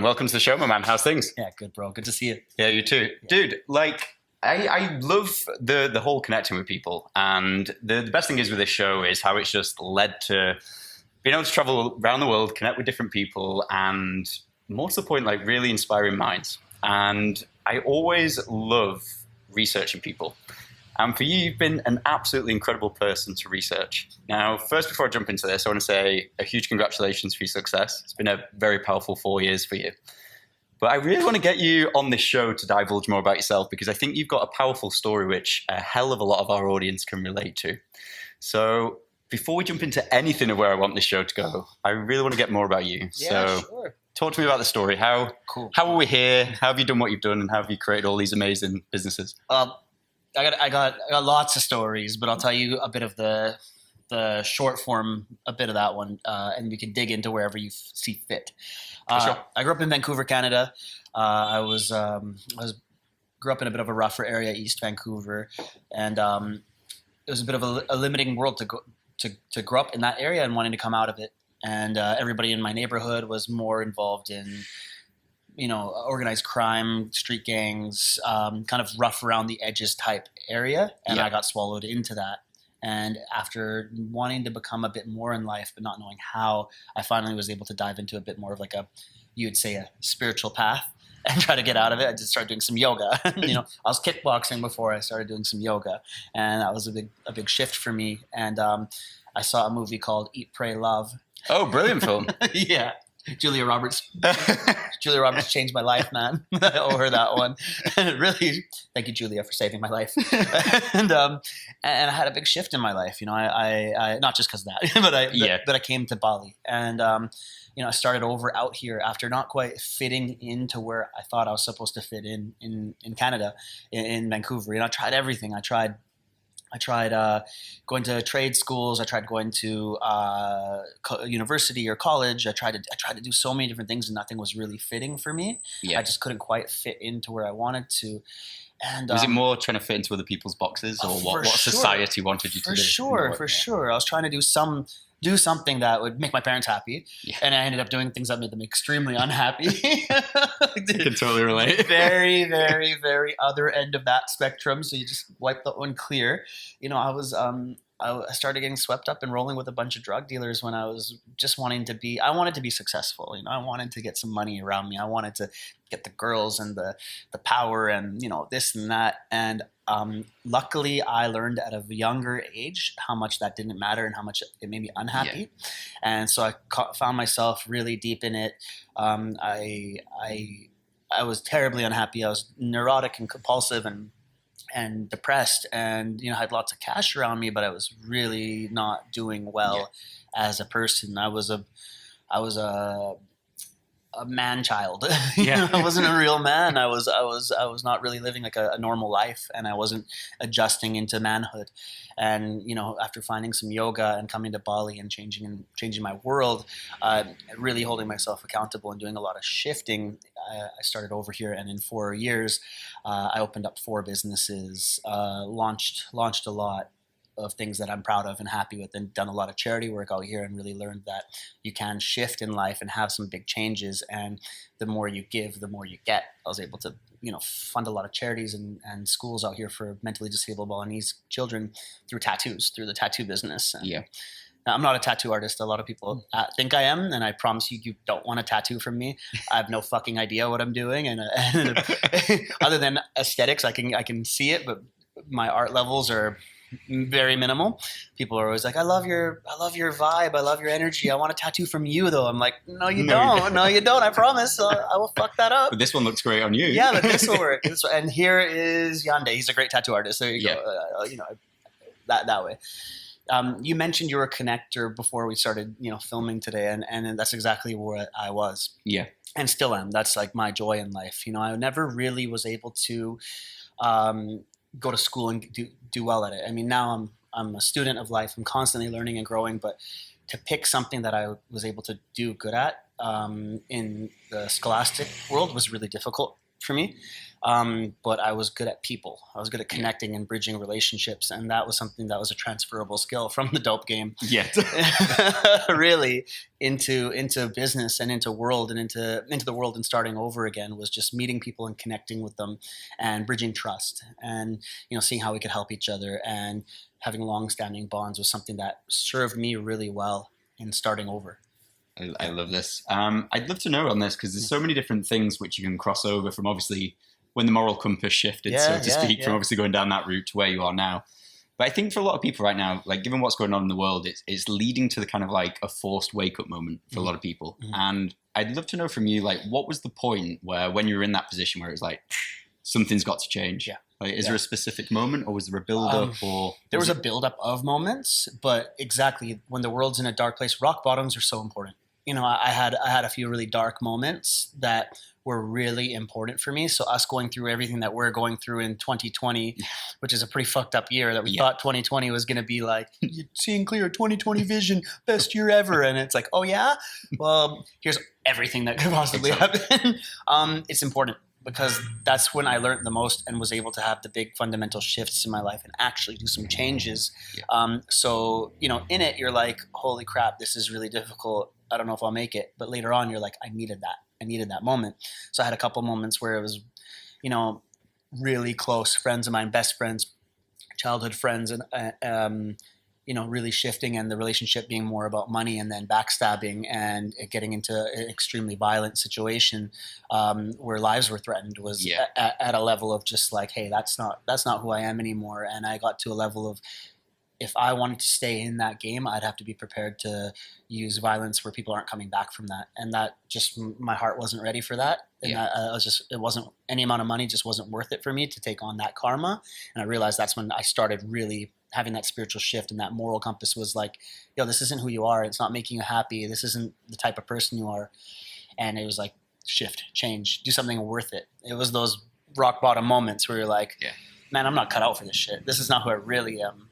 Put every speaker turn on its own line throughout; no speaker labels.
welcome to the show, my man. How's things?
Yeah, good, bro. Good to see you.
Yeah, you too. Dude, I love the whole connecting with people. And the best thing is with this show is how it's just led to being able to travel around the world, connect with different people, and more to the point, like really inspiring minds. And I always love researching people. And for you, you've been an absolutely incredible person to research. Now, first, before I jump into this, I want to say a huge congratulations for your success. It's been a very powerful 4 years for you. But I really want to get you on this show to divulge more about yourself because I think you've got a powerful story which a hell of a lot of our audience can relate to. So before we jump into anything of where I want this show to go, I really want to get more about you.
Yeah, sure.
Talk to me about the story. How are we here? How have you done what you've done? And how have you created all these amazing businesses?
I got lots of stories, but I'll tell you a bit of the short form, a bit of that one, and we can dig into wherever you see fit.
Sure.
I grew up in Vancouver, Canada. I grew up in a bit of a rougher area, East Vancouver, and it was a bit of a limiting world to grow up in that area and wanting to come out of it. And everybody in my neighborhood was more involved in organized crime, street gangs, kind of rough around the edges type area. And I got swallowed into that. And after wanting to become a bit more in life, but not knowing how, I finally was able to dive into a bit more of like you'd say a spiritual path and try to get out of it. I just started doing some yoga. I was kickboxing before I started doing some yoga. And that was a big shift for me. And I saw a movie called Eat, Pray, Love.
Oh, brilliant film.
Yeah. Julia Roberts changed my life, man. I owe her that one. Really, thank you, Julia, for saving my life. and I had a big shift in my life. I not just because of that, but I came to Bali, and I started over out here after not quite fitting into where I thought I was supposed to fit in Canada, in Vancouver. I tried everything. I tried going to trade schools. I tried going to university or college. I tried to do so many different things, and nothing was really fitting for me. Yeah. I just couldn't quite fit into where I wanted to. And
was it more trying to fit into other people's boxes, or what society wanted you to do?
For sure. I was trying to do something that would make my parents happy, and I ended up doing things that made them extremely unhappy.
I can totally relate.
Very, very, very other end of that spectrum. So you just wipe that one clear. I started getting swept up and rolling with a bunch of drug dealers when I was just wanted to be successful. I wanted to get some money around me. I wanted to get the girls and the power and, this and that. And luckily I learned at a younger age how much that didn't matter and how much it made me unhappy. Yeah. And so I found myself really deep in it. I was terribly unhappy. I was neurotic and compulsive and depressed, and had lots of cash around me, but I was really not doing well as a person. I was a man child. I wasn't a real man. I was not really living like a normal life, and I wasn't adjusting into manhood. And after finding some yoga and coming to Bali and changing my world, really holding myself accountable and doing a lot of shifting, I started over here. And in 4 years, I opened up 4 businesses, launched a lot of things that I'm proud of and happy with, and done a lot of charity work out here, and really learned that you can shift in life and have some big changes, and the more you give, the more you get. I was able to fund a lot of charities and schools out here for mentally disabled Balinese children through tattoos, through the tattoo business. And now, I'm not a tattoo artist. A lot of people think I am, and I promise you don't want a tattoo from me. I have no fucking idea what I'm doing, and other than aesthetics, I can see it, but my art levels are very minimal. People are always like, I love your vibe. I love your energy. I want a tattoo from you, though. I'm like, no, you don't. No, you don't. I promise. I will fuck that up.
But this one looks great on you.
Yeah, but this will work. And here is Yande. He's a great tattoo artist. There you go. That way. You mentioned you were a connector before we started, filming today, and that's exactly where I was.
Yeah.
And still am. That's like my joy in life. I never really was able to go to school and do well at it. I mean, now I'm a student of life. I'm constantly learning and growing, but to pick something that I was able to do good at in the scholastic world was really difficult for me. But I was good at people. I was good at connecting and bridging relationships, and that was something that was a transferable skill from the dope game.
Yeah.
Really into business and into the world and starting over again was just meeting people and connecting with them and bridging trust and seeing how we could help each other and having long-standing bonds was something that served me really well in starting over.
I love this. I'd love to know on this because there's so many different things which you can cross over from obviously when the moral compass shifted, so to speak, from obviously going down that route to where you are now. But I think for a lot of people right now, like given what's going on in the world, it's leading to the kind of like a forced wake-up moment for a lot of people. And I'd love to know from you, like, what was the point where when you were in that position where it was like, something's got to change? Yeah. Like, is there a specific moment or was there a build-up?
There was a build-up of moments, but exactly when the world's in a dark place, rock bottoms are so important. I had a few really dark moments that were really important for me. So us going through everything that we're going through in 2020, which is a pretty fucked up year that we thought 2020 was going to be like, seeing clear 2020 vision, best year ever. And it's like, oh yeah? Well, here's everything that could possibly happen. It's important because that's when I learned the most and was able to have the big fundamental shifts in my life and actually do some changes. So, in it, you're like, holy crap, this is really difficult. I don't know if I'll make it. But later on, you're like, I needed that moment. So I had a couple moments where it was, really close friends of mine, best friends, childhood friends, and, really shifting and the relationship being more about money and then backstabbing and getting into an extremely violent situation where lives were threatened was at a level of just like, hey, that's not who I am anymore. And I got to a level of, if I wanted to stay in that game, I'd have to be prepared to use violence where people aren't coming back from that. And that just, my heart wasn't ready for that. And it wasn't, any amount of money just wasn't worth it for me to take on that karma. And I realized that's when I started really having that spiritual shift, and that moral compass was like, yo, this isn't who you are. It's not making you happy. This isn't the type of person you are. And it was like, shift, change, do something worth it. It was those rock bottom moments where you're like, man, I'm not cut out for this shit. This is not who I really am.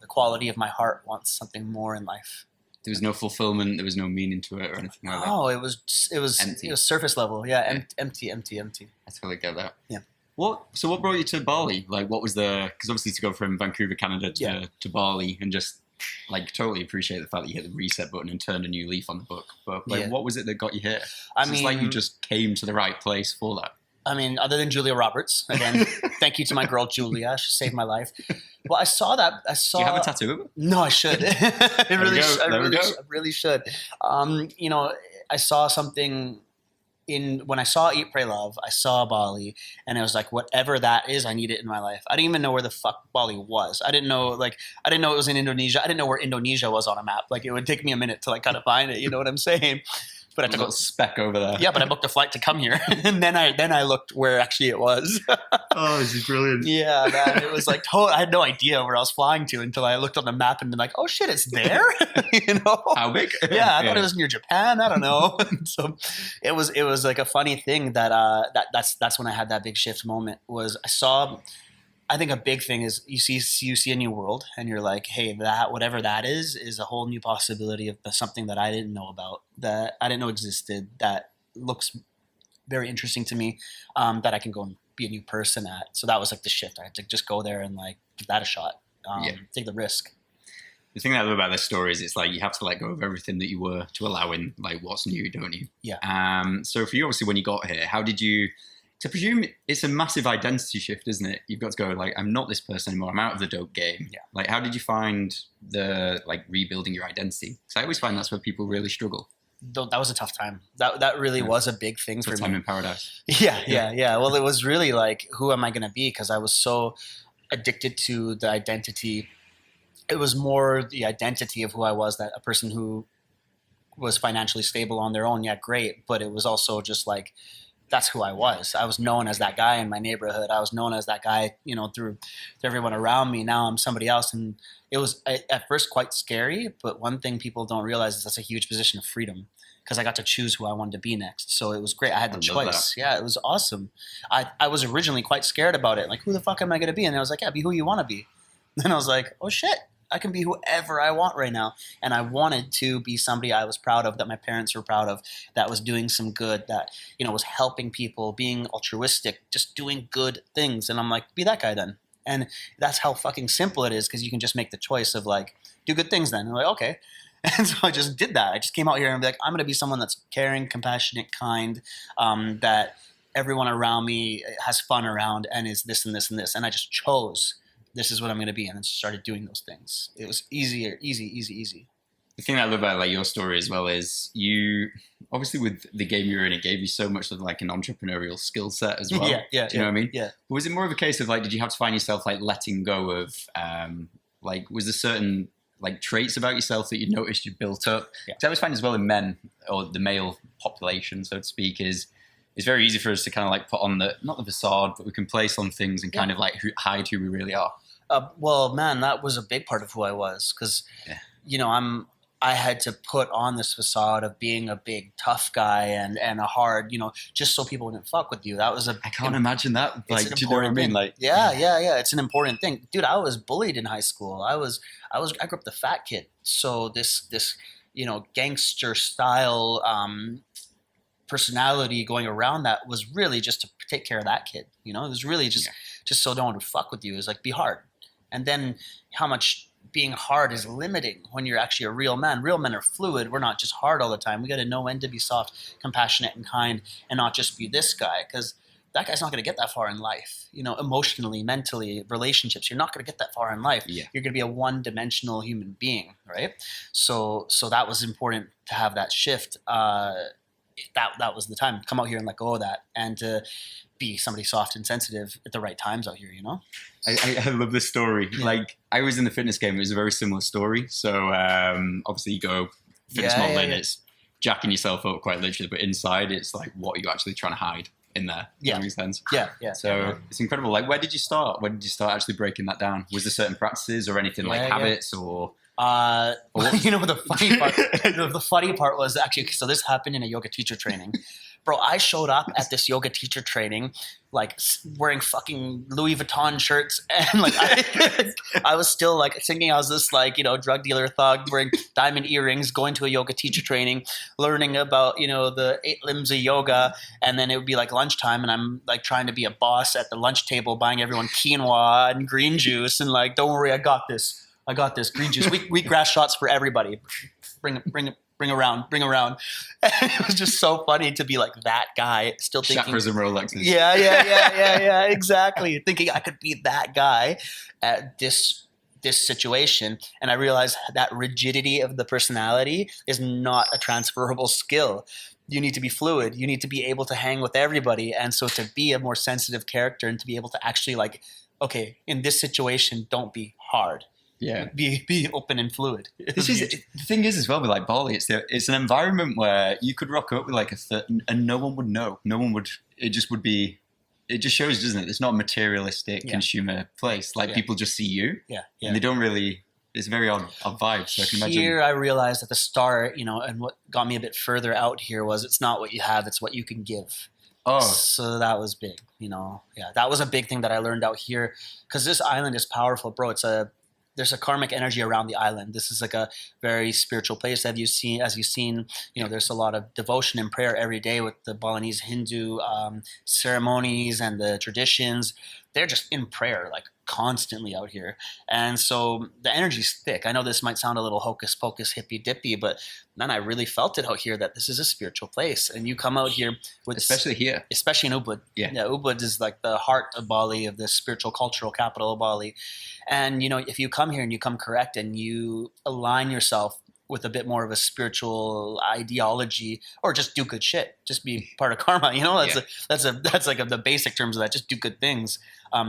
The quality of my heart wants something more in life.
There was no fulfillment. There was no meaning to it or anything like that.
Oh, it was empty. It was surface level. Yeah. Empty.
I totally get that.
Yeah.
So what brought you to Bali? Like, what was because obviously to go from Vancouver, Canada to Bali and just like totally appreciate the fact that you hit the reset button and turned a new leaf on the book. But like, what was it that got you here? It's like you just came to the right place for that.
I mean, other than Julia Roberts, again, thank you to my girl Julia. She saved my life. Well, I saw that. Do
you have a tattoo of it?
No, I should. I really should. I saw something when I saw Eat, Pray, Love. I saw Bali, and it was like, whatever that is, I need it in my life. I didn't even know where the fuck Bali was. I didn't know it was in Indonesia. I didn't know where Indonesia was on a map. Like, it would take me a minute to like kind of find it. You know what I'm saying? But I took a
speck over there.
Yeah, but I booked a flight to come here, and then I looked where actually it was.
Oh, this is brilliant.
Yeah, man, it was like I had no idea where I was flying to until I looked on the map and been like, oh shit, it's there.
How big?
Yeah, I thought it was near Japan. I don't know. So it was like a funny thing that's when I had that big shift moment. Was I think a big thing is you see a new world and you're like, hey, that whatever that is a whole new possibility of something that I didn't know about, that I didn't know existed, that looks very interesting to me, that I can go and be a new person at. So that was like the shift. I had to just go there and like give that a shot, take the risk.
The thing that I love about this story is it's like you have to let go of everything that you were to allow in like what's new, don't you?
Yeah.
So for you, obviously, when you got here, how did you? So I presume it's a massive identity shift, isn't it? You've got to go like, I'm not this person anymore. I'm out of the dope game.
Yeah.
Like, how did you find the like rebuilding your identity? Because I always find that's where people really struggle.
That was a tough time. That really was a big thing for me.
Time in paradise.
Yeah. Well, it was really like, who am I going to be? Because I was so addicted to the identity. It was more the identity of who I was, that a person who was financially stable on their own. Yeah, great. But it was also just like, that's who I was. I was known as that guy in my neighborhood. I was known as that guy, through everyone around me. Now I'm somebody else. And it was at first quite scary. But one thing people don't realize is that's a huge position of freedom, because I got to choose who I wanted to be next. So it was great. I had the choice. Yeah, it was awesome. I was originally quite scared about it. Like, who the fuck am I going to be? And I was like, yeah, be who you want to be. And I was like, oh shit, I can be whoever I want right now. And I wanted to be somebody I was proud of, that my parents were proud of, that was doing some good, that, was helping people, being altruistic, just doing good things. And I'm like, be that guy then. And that's how fucking simple it is, because you can just make the choice of like, do good things then. And I'm like, okay. And so I just did that. I just came out here and be like, I'm going to be someone that's caring, compassionate, kind, that everyone around me has fun around and is this and this and this. And I just chose, this is what I'm going to be, and then started doing those things. It was easy.
The thing I love about like your story as well is you, obviously with the game you're in, it gave you so much of like an entrepreneurial skill set as well. Do you know what I mean?
Yeah.
But was it more of a case of like, did you have to find yourself like letting go of, like, was there certain like traits about yourself that you noticed you built up? Because I always find as well in men, or the male population, so to speak, is it's very easy for us to kind of like put on not the facade, but we can place on things and kind of like hide who we really are.
Well, man, that was a big part of who I was, because, I had to put on this facade of being a big tough guy and a hard, just so people wouldn't fuck with you. That was I
can't imagine that. Like, do you know what I mean?
Thing.
Like,
yeah. It's an important thing, dude. I was bullied in high school. I grew up the fat kid. So this gangster style personality going around that was really just to take care of that kid. It was really just so no one would fuck with you. It was like, be hard. And then how much being hard is limiting when you're actually a real man. Real men are fluid. We're not just hard all the time. We got to know when to be soft, compassionate, and kind, and not just be this guy, because that guy's not going to get that far in life. Emotionally, mentally, relationships, you're not going to get that far in life.
Yeah.
You're going to be a one-dimensional human being, right? So that was important to have that shift. That was the time. Come out here and let go of that, and to be somebody soft and sensitive at the right times out here,
I love this story. Yeah. Like, I was in the fitness game. It was a very similar story. So obviously you go fitness modeling, it's jacking yourself up quite literally, but inside it's like, what are you actually trying to hide in there? Does that make sense?
Yeah.
So it's incredible. Like, where did you start? When did you start actually breaking that down? Was there certain practices or anything like habits or...
the funny part, the funny part was actually, so this happened in a yoga teacher training. Bro, I showed up at this yoga teacher training, like wearing fucking Louis Vuitton shirts. And like, I was still like thinking I was this like, drug dealer thug wearing diamond earrings, going to a yoga teacher training, learning about, the 8 limbs of yoga. And then it would be like lunchtime and I'm like trying to be a boss at the lunch table, buying everyone quinoa and green juice. And like, don't worry, I got this green juice. Wheatgrass shots for everybody. Bring around. And it was just so funny to be like that guy, still thinking.
Chakras and Rolexes.
Yeah, exactly. Thinking I could be that guy at this situation. And I realized that rigidity of the personality is not a transferable skill. You need to be fluid. You need to be able to hang with everybody. And so to be a more sensitive character and to be able to actually like, okay, in this situation, don't be hard.
Yeah,
be open and fluid.
The thing is as well with like Bali, it's an environment where you could rock up with like and no one would know. No one would. It just shows, doesn't it? It's not a materialistic consumer place. Like people just see you. Yeah. And they don't really. It's a very odd vibe. So I can imagine.
Here, I realized at the start, and what got me a bit further out here was it's not what you have, it's what you can give.
Oh,
so that was big. That was a big thing that I learned out here, because this island is powerful, bro. There's a karmic energy around the island. This is like a very spiritual place. As you've seen, there's a lot of devotion and prayer every day with the Balinese Hindu ceremonies and the traditions. They're just in prayer, like constantly out here. And so the energy's thick. I know this might sound a little hocus pocus, hippy dippy, but man, I really felt it out here that this is a spiritual place. And you come out here with,
especially in
Ubud. Yeah, Ubud is like the heart of Bali, of the spiritual cultural capital of Bali. And if you come here and you come correct and you align yourself with a bit more of a spiritual ideology, or just do good shit, just be part of karma. That's like the basic terms of that. Just do good things.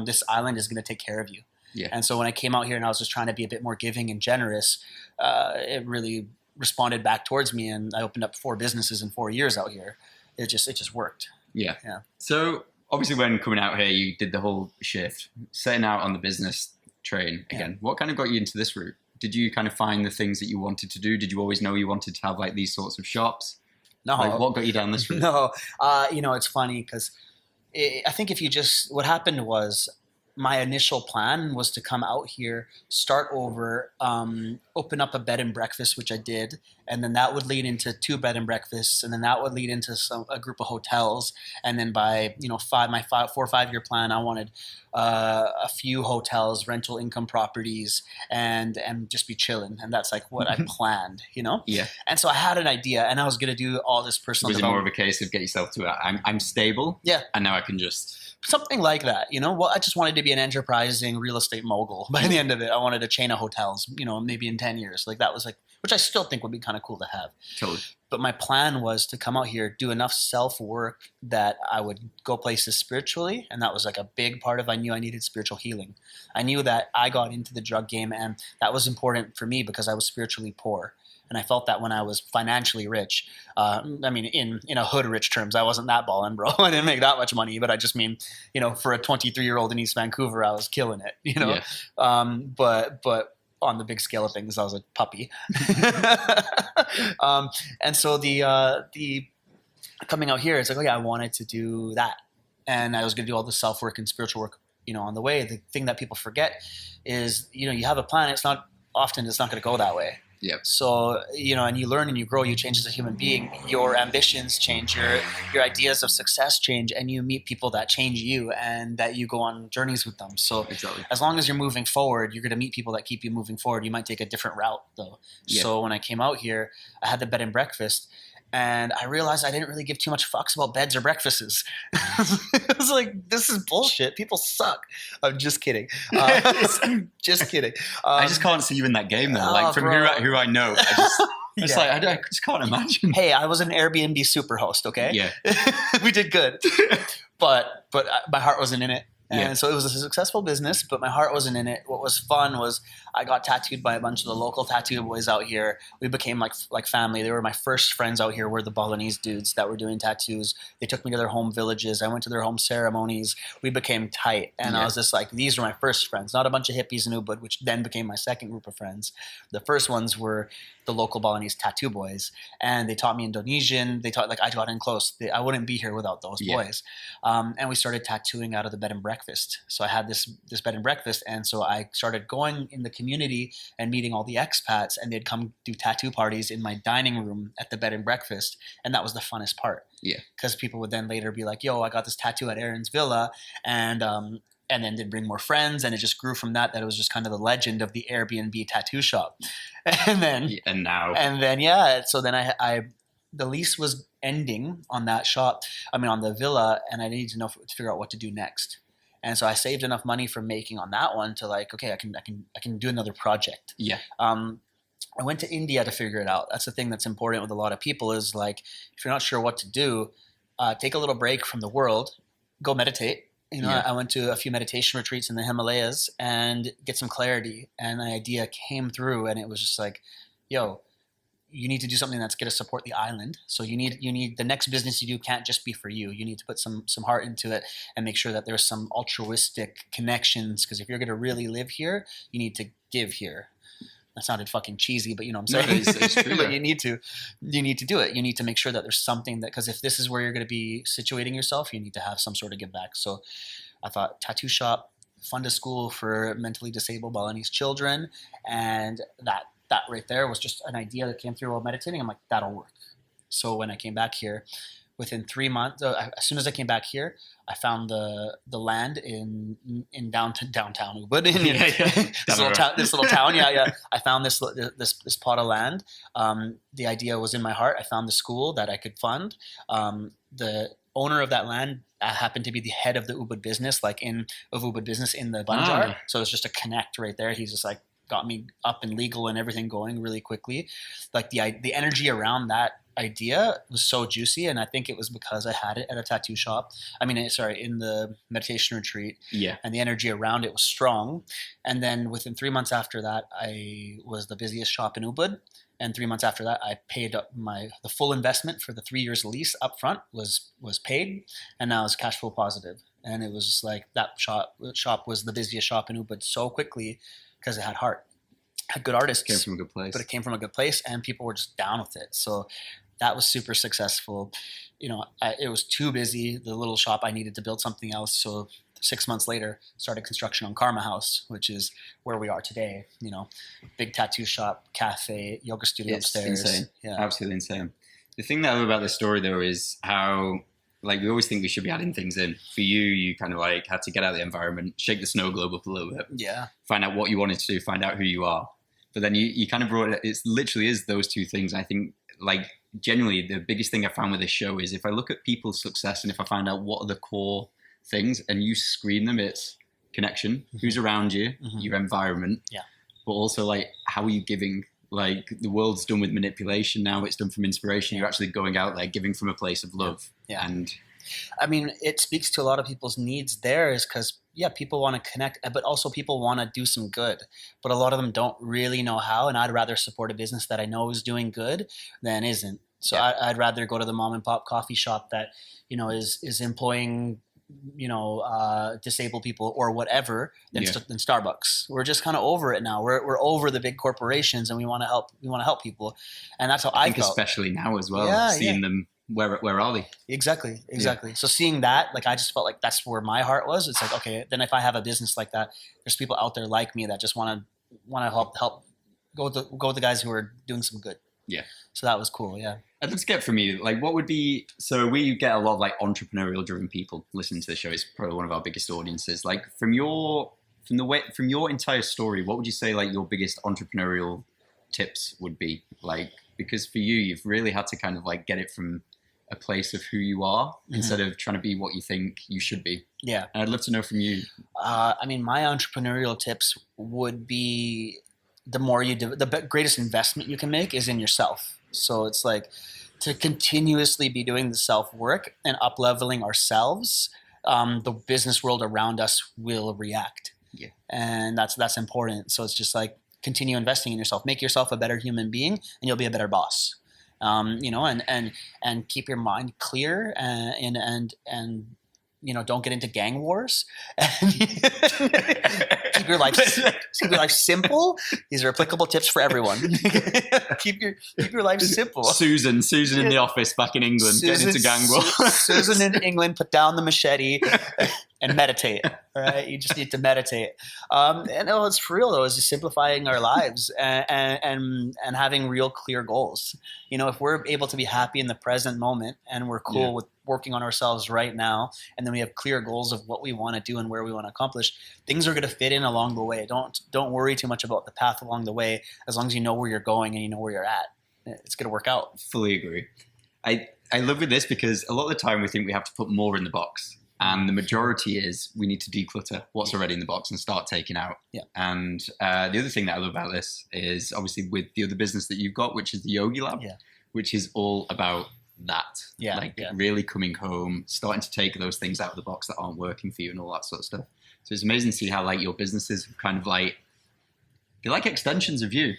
This island is going to take care of you. Yeah. And so when I came out here and I was just trying to be a bit more giving and generous, it really responded back towards me, and I opened up 4 businesses in 4 years out here. It just worked.
Yeah. So obviously, when coming out here, you did the whole shift, setting out on the business train again. Yeah. What kind of got you into this route? Did you kind of find the things that you wanted to do? Did you always know you wanted to have like these sorts of shops?
No.
Like, what got you down this route?
No. It's funny because I think what happened was my initial plan was to come out here, start over, open up a bed and breakfast, which I did, and then that would lead into 2 bed and breakfasts, and then that would lead into a group of hotels, and then by 4 or 5 year plan, I wanted a few hotels, rental income properties, and just be chilling, and that's like what I planned,
Yeah.
And so I had an idea, and I was going to do all this personal
Was it
development.
more of a case of get yourself to I'm stable,
Yeah,
and now I can just
something like that, Well, I just wanted to be an enterprising real estate mogul. By the end of it, I wanted a chain of hotels, maybe in 10 years. Like that was like, which I still think would be kind of cool to have.
totally.
But my plan was to come out here, do enough self work that I would go places spiritually. And that was like a big part of, I knew I needed spiritual healing. I knew that I got into the drug game, and that was important for me because I was spiritually poor. And I felt that when I was financially rich, in a hood rich terms, I wasn't that ballin', bro. I didn't make that much money, but I just mean, for a 23-year-old in East Vancouver, I was killing it,
Yeah.
But on the big scale of things, I was a puppy. And so the coming out here, it's like, I wanted to do that. And I was going to do all the self work and spiritual work, on the way. The thing that people forget is, you have a plan. It's not going to go that way.
Yeah.
So, and you learn and you grow, you change as a human being, your ambitions change, your ideas of success change, and you meet people that change you and that you go on journeys with them. So
Exactly.
as long as you're moving forward, you're going to meet people that keep you moving forward. You might take a different route though.
Yeah.
So when I came out here, I had the bed and breakfast, and I realized I didn't really give too much fucks about beds or breakfasts. It was like, this is bullshit. People suck. I'm just kidding. Just kidding.
I just can't see you in that game though. Like from who I know, I just can't imagine.
Hey, I was an Airbnb superhost. Okay.
Yeah.
We did good, but my heart wasn't in it. And
Yeah.
so it was a successful business, but my heart wasn't in it. What was fun was I got tattooed by a bunch of the local tattoo boys out here. We became like family. They were my first friends out here, were the Balinese dudes that were doing tattoos. They took me to their home villages. I went to their home ceremonies. We became tight. And I was just like, these were my first friends, not a bunch of hippies in Ubud, which then became my second group of friends. The first ones were the local Balinese tattoo boys. And they taught me Indonesian. I got in close. I wouldn't be here without those boys. And we started tattooing out of the bed and breakfast. So I had this bed and breakfast. And so I started going in the community and meeting all the expats, and they'd come do tattoo parties in my dining room at the bed and breakfast. And that was the funnest part.
Yeah.
Because people would then later be like, yo, I got this tattoo at Aren's Villa. And then they'd bring more friends, and it just grew from that it was just kind of the legend of the Airbnb tattoo shop. So then the lease was ending on that shop, on the villa, and I needed to figure out what to do next. And so I saved enough money from making on that one to I can do another project.
Yeah.
I went to India to figure it out. That's the thing that's important with a lot of people is like, if you're not sure what to do, take a little break from the world, go meditate. I went to a few meditation retreats in the Himalayas and get some clarity. And the idea came through, and it was just like, yo, you need to do something that's going to support the island. So you need the next business you do can't just be for you. You need to put some heart into it and make sure that there's some altruistic connections. Because if you're going to really live here, you need to give here. That sounded fucking cheesy, but you know what I'm saying?
No, it's true.
But you need to do it. You need to make sure that there's something because if this is where you're going to be situating yourself, you need to have some sort of give back. So I thought tattoo shop, fund a school for mentally disabled Balinese children, and that right there was just an idea that came through while meditating. I'm like, that'll work. So when I came back here, within 3 months, as soon as I came back here, I found the land in downtown Ubud, this little town. Yeah. I found this plot of land. The idea was in my heart. I found the school that I could fund. The owner of that land happened to be the head of the Ubud business, of Ubud business in the Banjar.
Oh.
So it's just a connect right there. He's just like got me up and legal and everything going really quickly. Like the energy around that idea was so juicy, and I think it was because I had it at a tattoo shop. In the meditation retreat. Yeah. And the energy around it was strong. And then within 3 months after that, I was the busiest shop in Ubud. And 3 months after that, I paid up the full investment for the 3 years lease up front was paid, and now it's cash flow positive. And it was just like that shop was the busiest shop in Ubud so quickly because it had heart, had good artists.
Came from a good place.
But it came from a good place, and people were just down with it. So that was super successful. It was too busy. The little shop, I needed to build something else. So 6 months later, started construction on Karma House, which is where we are today. Big tattoo shop, cafe, yoga studio
It's
upstairs.
insane.
Yeah,
Absolutely insane. The thing that I love about this story, though, is how, like, we always think we should be adding things in. For you, you kind of like had to get out of the environment, shake the snow globe up a little bit,
yeah,
find out what you wanted to do, find out who you are. But then you kind of brought it, it literally is those two things. I think, like, genuinely, the biggest thing I found with this show is if I look at people's success and if I find out what are the core things and you screen them, it's connection, who's around you, your environment, but also, like, how are you giving? Like, the world's done with manipulation now, it's done from inspiration. You're actually going out there giving from a place of love. And
I mean, it speaks to a lot of people's needs there, is because people want to connect, but also people want to do some good, but a lot of them don't really know how. And I'd rather support a business that I know is doing good than isn't. So I'd rather go to the mom and pop coffee shop that is employing disabled people or whatever than Starbucks. We're just kind of over it now. We're over the big corporations, and we want to help. We want to help people, and that's how I think, felt.
Especially now as well, seeing them. Where are they? Exactly.
So seeing that, like, I just felt like that's where my heart was. It's like, okay, then if I have a business like that, there's people out there like me that just want to help go with the guys who are doing some good. Yeah. So that was cool. Yeah.
I'd love to get from you, like, what would be, so we get a lot of, like, entrepreneurial driven people listening to the show. It's probably one of our biggest audiences. Like, from your entire story, what would you say, like, your biggest entrepreneurial tips would be? Like, because for you, you've really had to kind of, like, get it from a place of who you are instead of trying to be what you think you should be. Yeah. And I'd love to know from you.
I mean, my entrepreneurial tips would be, the more you do, the greatest investment you can make is in yourself. So it's like to continuously be doing the self work and up leveling ourselves. The business world around us will react. Yeah. And that's important. So it's just like, continue investing in yourself, make yourself a better human being, and you'll be a better boss. And keep your mind clear, and don't get into gang wars. keep your life simple. These are applicable tips for everyone. keep your life simple.
Susan in the office back in England, getting into gang wars.
Susan in England, put down the machete and meditate. All right, you just need to meditate. And it's for real though. Is just simplifying our lives and having real clear goals. If we're able to be happy in the present moment and we're cool with working on ourselves right now, and then we have clear goals of what we want to do and where we want to accomplish, things are going to fit in along the way. Don't worry too much about the path along the way, as long as you know where you're going and you know where you're at. It's going to work out.
Fully agree. I live with this because a lot of the time we think we have to put more in the box. And the majority is we need to declutter what's already in the box and start taking out. Yeah. And the other thing that I love about this is obviously with the other business that you've got, which is the Yogi Lab, which is all about that. Yeah. Really coming home, starting to take those things out of the box that aren't working for you and all that sort of stuff. So it's amazing to see how, like, your businesses kind of like, they're like extensions of you.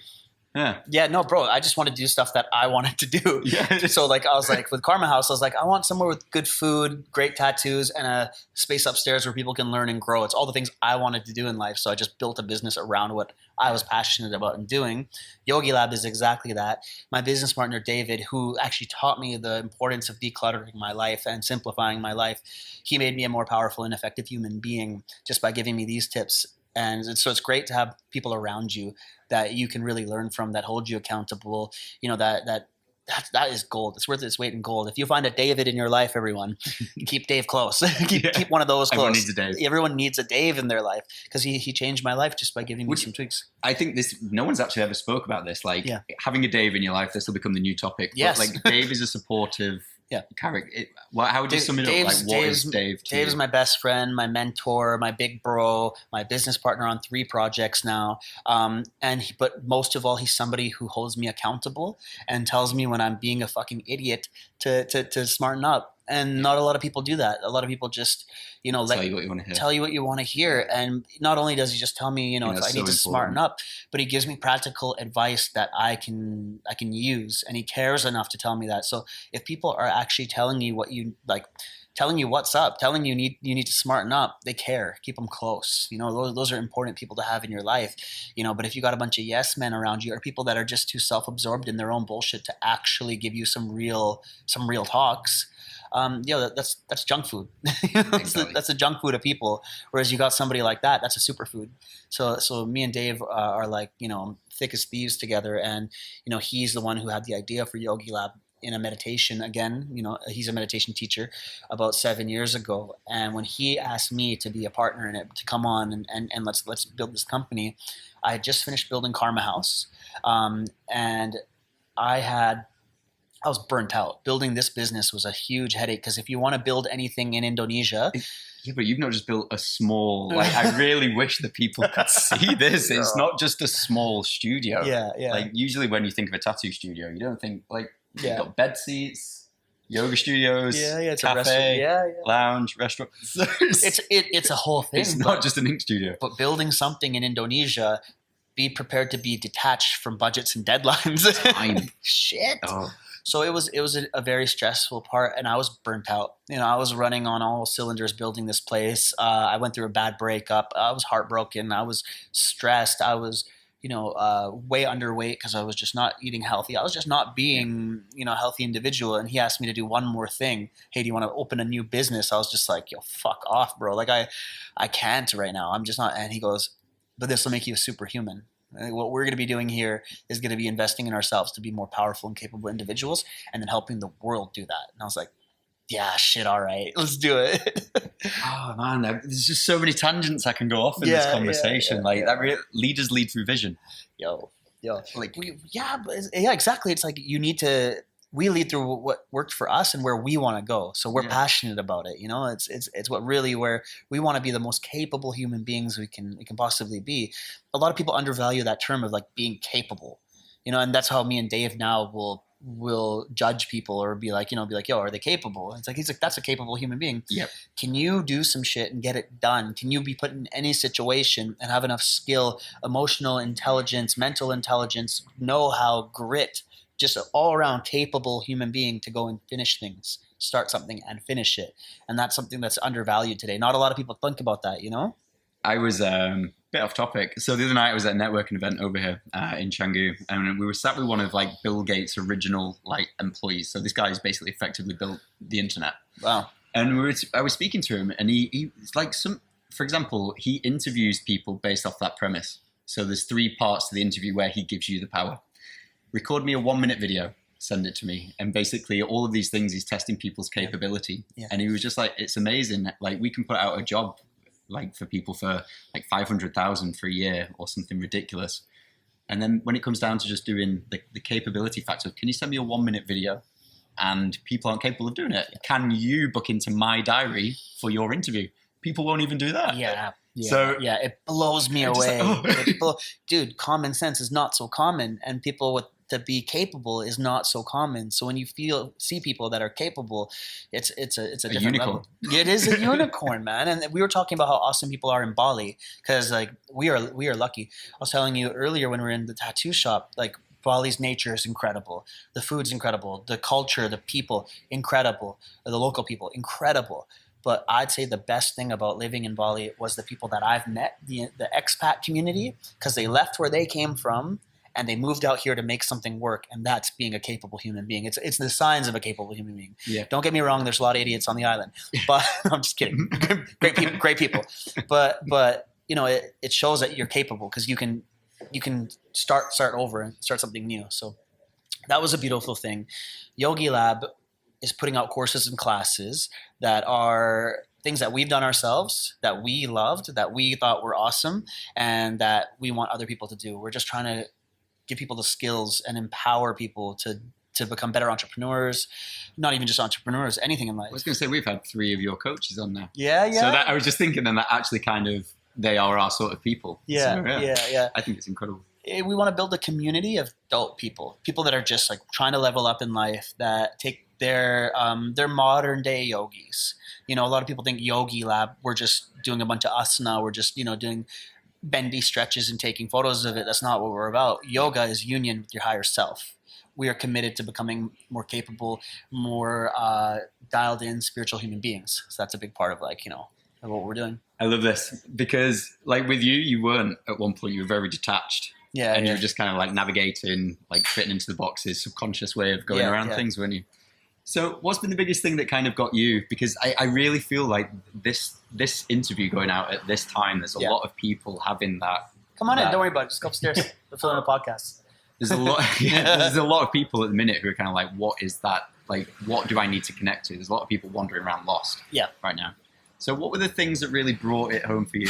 Yeah, no, bro, I just want to do stuff that I wanted to do. Yeah. So, like, I was like, with Karma House, I was like, I want somewhere with good food, great tattoos, and a space upstairs where people can learn and grow. It's all the things I wanted to do in life. So I just built a business around what I was passionate about and doing. Yogi Lab is exactly that. My business partner, David, who actually taught me the importance of decluttering my life and simplifying my life, he made me a more powerful and effective human being just by giving me these tips. And so it's great to have people around you that you can really learn from, that hold you accountable. That is gold. It's worth its weight in gold. If you find a David in your life, everyone, keep Dave close. keep one of those close.
Everyone needs a Dave.
Everyone needs a Dave in their life, because he changed my life just by giving me some tweaks.
I think no one's actually ever spoke about this. Like, having a Dave in your life, this will become the new topic.
Yes.
But, like, Dave is a supportive character. How would you sum it up? Like, what is Dave to you?
Dave's my best friend, my mentor, my big bro, my business partner on 3 projects now. But most of all, he's somebody who holds me accountable and tells me when I'm being a fucking idiot to smarten up. And not a lot of people do that. A lot of people just,
tell you what you want to hear.
Tell you what you want to hear. And not only does he just tell me, if I need to smarten up, but he gives me practical advice that I can use. And he cares enough to tell me that. So if people are actually telling you what you like, telling you what's up, telling you need to smarten up, they care. Keep them close. Those are important people to have in your life. But if you got a bunch of yes men around you, or people that are just too self-absorbed in their own bullshit to actually give you some real talks, That's junk food. That's a junk food of people. Whereas you got somebody like that, that's a superfood. So me and Dave are like, thick as thieves together. And, he's the one who had the idea for Yogi Lab in a meditation. Again, he's a meditation teacher about 7 years ago. And when he asked me to be a partner in it, to come on and let's build this company, I had just finished building Karma House. And I was burnt out. Building this business was a huge headache because if you want to build anything in Indonesia.
Yeah, but you've not just built a small, I really wish that people could see this. It's not just a small studio.
Yeah.
Like usually when you think of a tattoo studio, you don't think you've got bed seats, yoga studios,
it's
cafe, lounge, restaurant.
It's a whole thing.
It's not just an ink studio.
But building something in Indonesia, be prepared to be detached from budgets and deadlines.
Time.
Shit.
Oh.
So it was a very stressful part, and I was burnt out. I was running on all cylinders building this place. I went through a bad breakup. I was heartbroken. I was stressed. I was, way underweight because I was just not eating healthy. I was just not being, a healthy individual. And he asked me to do one more thing. Hey, do you want to open a new business? I was just like, yo, fuck off, bro. Like I can't right now. I'm just not. And he goes, but this will make you a superhuman. What we're going to be doing here is going to be investing in ourselves to be more powerful and capable individuals, and then helping the world do that. And I was like, yeah, shit, all right, let's do it.
Oh man, there's just so many tangents I can go off in this conversation. Leaders lead through vision.
Yo, exactly. It's like we lead through what worked for us and where we want to go. So we're passionate about it. It's what really where we want to be the most capable human beings we can possibly be. A lot of people undervalue that term of like being capable, and that's how me and Dave now will judge people or be like, yo, are they capable? And it's like, he's like, that's a capable human being.
Yep.
Can you do some shit and get it done? Can you be put in any situation and have enough skill, emotional intelligence, mental intelligence, know-how, grit, just an all-around capable human being to go and finish things, start something and finish it. And that's something that's undervalued today. Not a lot of people think about that,
I was a bit off topic. So the other night I was at a networking event over here in Canggu, and we were sat with one of Bill Gates' original employees. So this guy's basically effectively built the internet.
Wow.
And I was speaking to him, and he's like for example, he interviews people based off that premise. So there's 3 parts to the interview where he gives you the power. Record me a 1-minute video, send it to me. And basically all of these things, he's testing people's capability. Yeah. And he was just like, it's amazing. We can put out a job for people for 500,000 for a year or something ridiculous. And then when it comes down to just doing the capability factor, can you send me a 1-minute video? And people aren't capable of doing it. Yeah. Can you book into my diary for your interview? People won't even do that.
Yeah. It blows me away. Dude, common sense is not so common, and people to be capable is not so common. So when you see people that are capable, it's a different
unicorn.
Level. It is a unicorn, man. And we were talking about how awesome people are in Bali because we are lucky. I was telling you earlier when we were in the tattoo shop, Bali's nature is incredible. The food's incredible. The culture, the people, incredible. The local people, incredible. But I'd say the best thing about living in Bali was the people that I've met, the expat community, because they left where they came from and they moved out here to make something work, and that's being a capable human being. It's the signs of a capable human being. Yeah. Don't get me wrong, there's a lot of idiots on the island, but I'm just kidding. Great people. But it shows that you're capable because you can start over and start something new. So that was a beautiful thing. Yogi Lab is putting out courses and classes that are things that we've done ourselves, that we loved, that we thought were awesome, and that we want other people to do. We're just trying to give people the skills and empower people to become better entrepreneurs, not even just entrepreneurs, anything in life.
I was going to say, we've had 3 of your coaches on there.
Yeah.
So I was just thinking then that actually kind of, they are our sort of people.
Yeah.
I think it's incredible.
We want to build a community of adult people that are just trying to level up in life, that take their modern day yogis. A lot of people think Yogi Lab, we're just doing a bunch of asana, we're just, doing bendy stretches and taking photos of it. That's not what we're about. Yoga is union with your higher self. We are committed to becoming more capable, more dialed in spiritual human beings. So that's a big part of of what we're doing.
I love this because with you weren't at one point, you were very detached.
Yeah.
And you were just kind of navigating, fitting into the boxes, subconscious way of going around things, weren't you? So what's been the biggest thing that kind of got you? Because I really feel like this interview going out at this time, there's a lot of people having that.
Come on in, don't worry about it. Just go upstairs. We're filming a podcast.
There's a lot, there's a lot of people at the minute who are kind of like, what is that? Like, what do I need to connect to? There's a lot of people wandering around lost right now. So what were the things that really brought it home for you?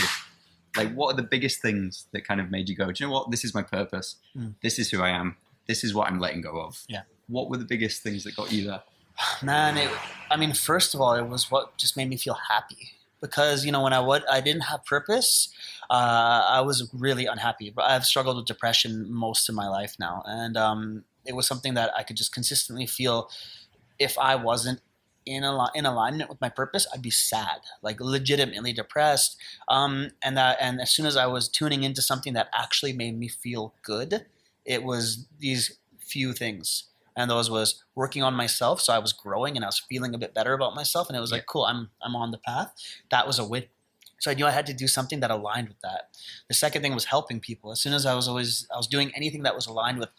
Like, what are the biggest things that kind of made you go, do you know what? This is my purpose. This is who I am. This is what I'm letting go of.
Yeah.
What were the biggest things that got you there?
Man, first of all, it was what just made me feel happy. Because, when I didn't have purpose, I was really unhappy. But I've struggled with depression most of my life now. And it was something that I could just consistently feel if I wasn't in alignment with my purpose, I'd be sad, like legitimately depressed. And as soon as I was tuning into something that actually made me feel good, it was these few things. And those was working on myself. So I was growing and I was feeling a bit better about myself. And it was like, cool, I'm on the path. That was a win. So I knew I had to do something that aligned with that. The second thing was helping people. As soon as I was doing anything that was aligned with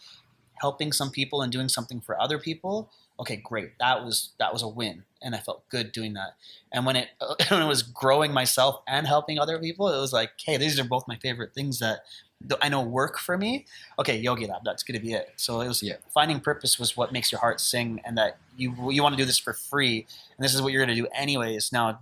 helping some people and doing something for other people, okay, great. That was a win. And I felt good doing that. And when it was growing myself and helping other people, it was like, hey, these are both my favorite things that I know work for me. Okay, Yogi Lab, that's going to be it. So it was finding purpose was what makes your heart sing, and that you want to do this for free, and this is what you're going to do anyways. Now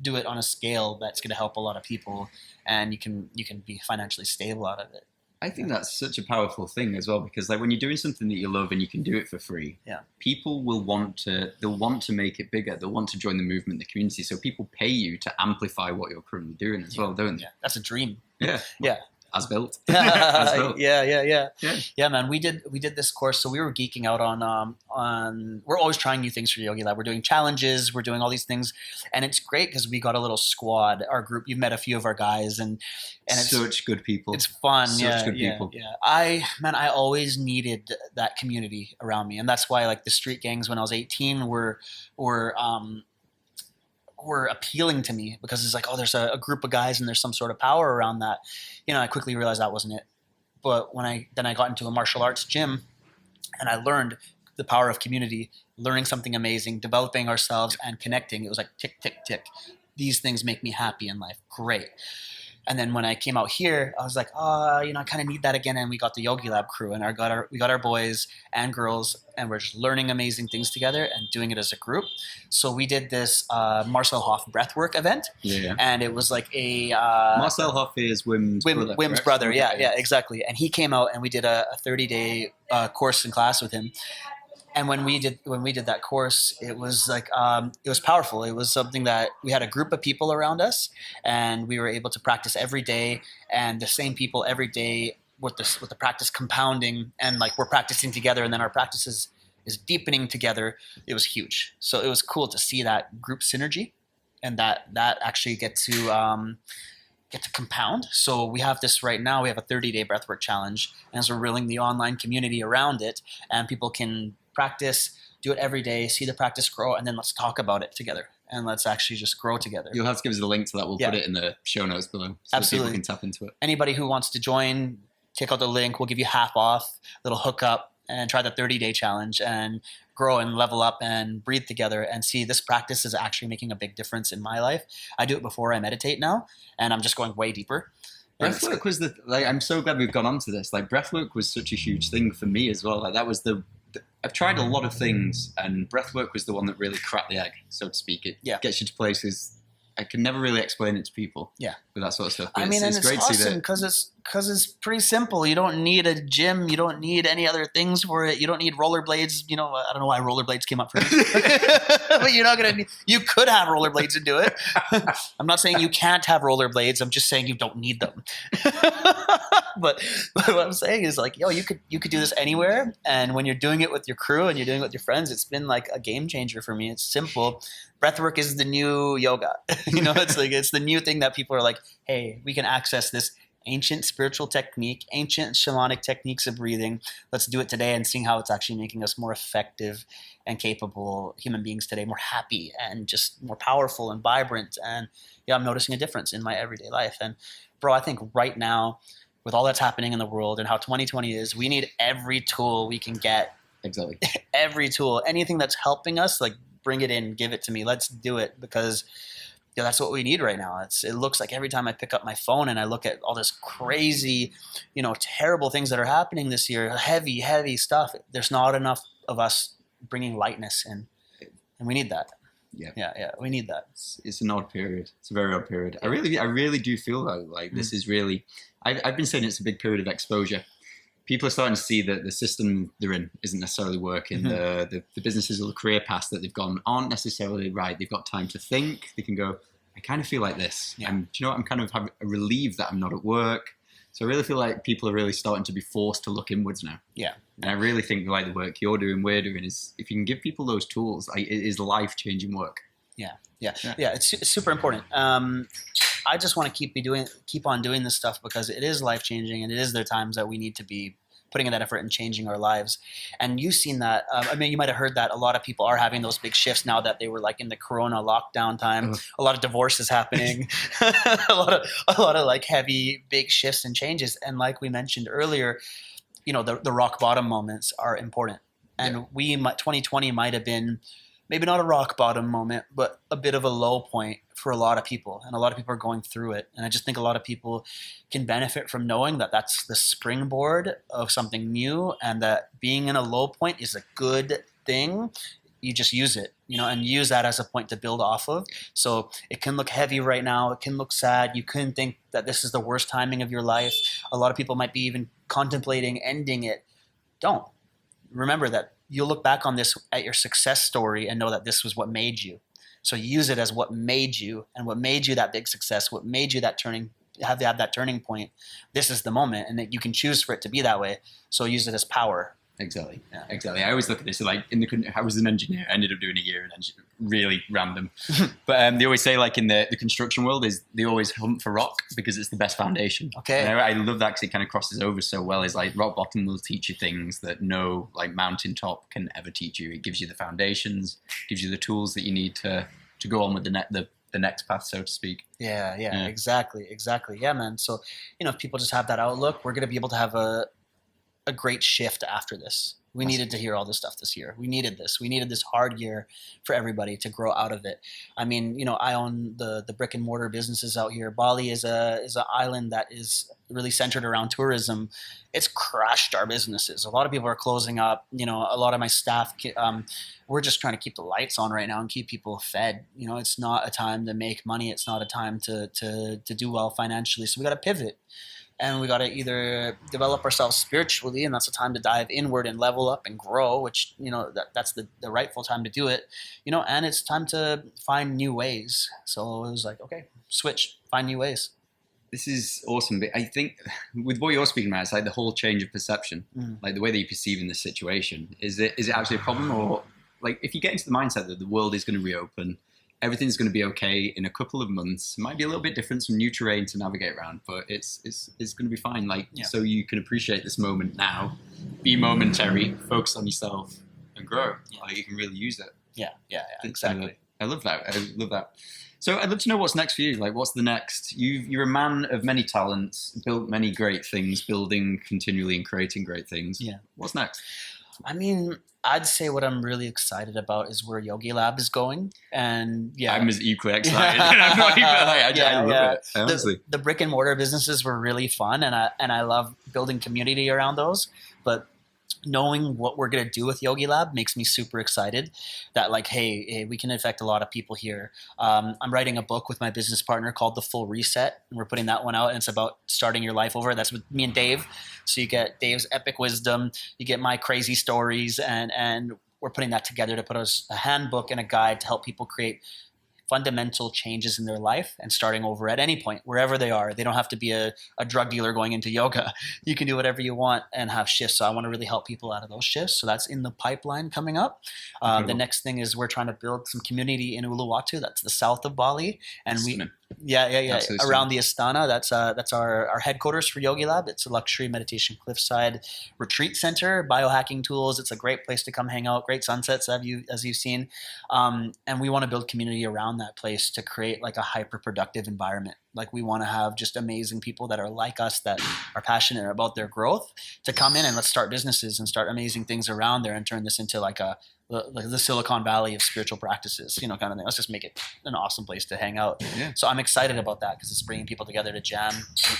do it on a scale that's going to help a lot of people, and you can be financially stable out of it.
I think that's such a powerful thing as well, because like when you're doing something that you love and you can do it for free, people will want to make it bigger. They'll want to join the movement, the community. So people pay you to amplify what you're currently doing as well, don't they?
Yeah, that's a dream.
Yeah.
Yeah.
As built.
As built. Yeah, man. We did this course, so we were geeking out on. We're always trying new things for Yogi Lab. We're doing challenges. We're doing all these things, and it's great because we got a little squad. Our group. You've met a few of our guys, and it's
such good people.
It's fun.
Such good people.
Yeah. I always needed that community around me, and that's why like the street gangs when I was 18 were appealing to me, because it's like, oh, there's a group of guys and there's some sort of power around that. I quickly realized that wasn't it. But when I got into a martial arts gym and I learned the power of community, learning something amazing, developing ourselves and connecting, it was like tick, tick, tick. These things make me happy in life. Great. And then when I came out here, I was like, I kind of need that again. And we got the Yogi Lab crew, and we got our boys and girls, and we're just learning amazing things together and doing it as a group. So we did this Marcel Hoff breathwork event, and it was like a
Marcel Hoff is Wim's brother.
Wim's brother, yeah, exactly. And he came out, and we did a 30-day course and class with him. And when we did that course, it was like it was powerful. It was something that we had a group of people around us, and we were able to practice every day, and the same people every day with the practice compounding, and like we're practicing together, and then our practice is deepening together. It was huge. So it was cool to see that group synergy, and that actually get to compound. So we have this right now. We have a 30-day breathwork challenge, and as we're building the online community around it, and people can practice, do it every day, see the practice grow, and then let's talk about it together, and let's actually just grow together.
You'll have to give us the link to that. We'll put it in the show notes below, so
absolutely,
people can tap into it.
Anybody who wants to join, check out the link. We'll give you half off, little hookup, and try the 30-day challenge and grow and level up and breathe together and see this practice is actually making a big difference in my life. I do it before I meditate now, and I'm just going way deeper.
Breathwork was I'm so glad we've gone on to this. Like breathwork was such a huge thing for me as well. Like that was I've tried a lot of things, and breathwork was the one that really cracked the egg, so to speak. It gets you to places I can never really explain it to people. With that sort of stuff. But
it's great awesome to see that, because it's pretty simple. You don't need a gym. You don't need any other things for it. You don't need rollerblades. I don't know why rollerblades came up for me, but you're not gonna. You could have rollerblades and do it. I'm not saying you can't have rollerblades. I'm just saying you don't need them. But what I'm saying is like, you could do this anywhere, and when you're doing it with your crew and you're doing it with your friends, it's been like a game changer for me. It's simple. Breathwork is the new yoga. It's the new thing that people are like, hey, we can access this ancient spiritual technique, ancient shamanic techniques of breathing. Let's do it today, and seeing how it's actually making us more effective and capable human beings today, more happy and just more powerful and vibrant. And I'm noticing a difference in my everyday life. And bro, I think right now, with all that's happening in the world and how 2020 is, we need every tool we can get.
Exactly.
every tool, anything that's helping us, like bring it in, give it to me. Let's do it, because that's what we need right now. It looks like every time I pick up my phone and I look at all this crazy, terrible things that are happening this year, heavy stuff. There's not enough of us bringing lightness in, and we need that. Yeah, we need that.
It's an odd period. It's a very odd period. I really do feel that like this is really. I've been saying it's a big period of exposure. People are starting to see that the system they're in isn't necessarily working. The businesses or the career paths that they've gone aren't necessarily right. They've got time to think. They can go, I kind of feel like this.
Yeah.
And do you know what? I'm kind of relieved that I'm not at work. So I really feel like people are really starting to be forced to look inwards now.
Yeah.
And I really think like the work you're doing, we're doing, is if you can give people those tools, it is life-changing work.
Yeah. It's super important. I just want to keep on doing this stuff, because it is life-changing, and it is the times that we need to be putting in that effort and changing our lives. And you've seen that. You might have heard that a lot of people are having those big shifts now that they were like in the Corona lockdown time. A lot of divorces happening, a lot of like heavy, big shifts and changes. And like we mentioned earlier, the rock bottom moments are important. And 2020 might have been maybe not a rock bottom moment, but a bit of a low point for a lot of people. And a lot of people are going through it. And I just think a lot of people can benefit from knowing that that's the springboard of something new, and that being in a low point is a good thing. You just use it, and use that as a point to build off of. So it can look heavy right now. It can look sad. You can think that this is the worst timing of your life. A lot of people might be even contemplating ending it. Don't. Remember that you'll look back on this at your success story and know that this was what made you. So use it as what made you, and what made you that big success, what made you that turning point. This is the moment, and that you can choose for it to be that way. So use it as power.
Exactly. Yeah. Exactly. I always look at this like I was an engineer. I ended up doing a year in engineering, really random. But they always say like in the construction world is they always hunt for rock because it's the best foundation.
Okay.
And I love that because it kind of crosses over so well. Is like rock bottom will teach you things that no like mountaintop can ever teach you. It gives you the foundations, gives you the tools that you need to go on with the next path, so to speak.
Yeah. Exactly. Yeah, man. So if people just have that outlook, we're going to be able to have a great shift after this. We needed to hear all this stuff this year. We needed this. We needed this hard year for everybody to grow out of it. I mean, I own the brick and mortar businesses out here. Bali is an island that is really centered around tourism. It's crushed our businesses. A lot of people are closing up. A lot of my staff, we're just trying to keep the lights on right now and keep people fed. It's not a time to make money. It's not a time to do well financially. So we got to pivot. And we got to either develop ourselves spiritually, and that's a time to dive inward and level up and grow, which, that's the rightful time to do it, and it's time to find new ways. So it was like, okay, switch, find new ways.
This is awesome. But I think with what you're speaking about, it's like the whole change of perception, like the way that you perceive in this situation. Is it actually a problem, or like if you get into the mindset that the world is going to reopen, everything's going to be okay in a couple of months. It might be a little bit different, some new terrain to navigate around, but it's going to be fine. So you can appreciate this moment now, be momentary, focus on yourself, and grow. Like you can really use it.
Yeah, exactly.
I love that. So I'd love to know what's next for you. Like, what's the next? You're a man of many talents, built many great things, building continually and creating great things.
Yeah.
What's next?
I mean, I'd say what I'm really excited about is where Yogi Lab is going, and
I'm as equally excited. I'm not even, I love it. Honestly,
the brick and mortar businesses were really fun, and I love building community around those. But knowing what we're gonna do with Yogi Lab makes me super excited. That like, hey, we can affect a lot of people here. I'm writing a book with my business partner called The Full Reset, and we're putting that one out. And it's about starting your life over. That's with me and Dave. So you get Dave's epic wisdom, you get my crazy stories, and we're putting that together to put a handbook and a guide to help people create fundamental changes in their life and starting over at any point, wherever they are. They don't have to be a drug dealer going into yoga. You can do whatever you want and have shifts. So I want to really help people out of those shifts. So that's in the pipeline coming up. The next thing is we're trying to build some community in Uluwatu. That's the south of Bali. And Yeah.
Absolutely.
Around the Astana, that's our headquarters for Yogi Lab. It's a luxury meditation cliffside retreat center, biohacking tools. It's a great place to come hang out. Great sunsets, as you've seen, and we want to build community around that place to create like a hyper productive environment. Like we want to have just amazing people that are like us, that are passionate about their growth, to come in and let's start businesses and start amazing things around there and turn this into like the Silicon Valley of spiritual practices, kind of thing. Let's just make it an awesome place to hang out.
Yeah.
So I'm excited about that because it's bringing people together to jam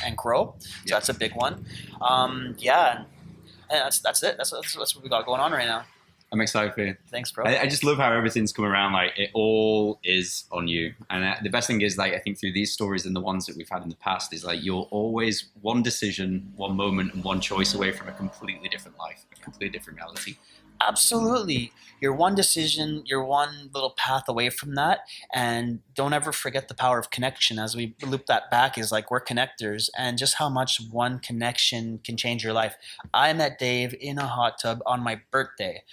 and grow. So that's a big one. And that's it. That's what we got going on right now.
I'm excited for you.
Thanks, bro.
I just love how everything's come around. Like it all is on you. And the best thing is, like, I think through these stories and the ones that we've had in the past is like, you're always one decision, one moment and one choice away from a completely different life, a completely different reality.
Absolutely. You're one decision, you're one little path away from that. And don't ever forget the power of connection. As we loop that back, is like we're connectors, and just how much one connection can change your life. I met Dave in a hot tub on my birthday.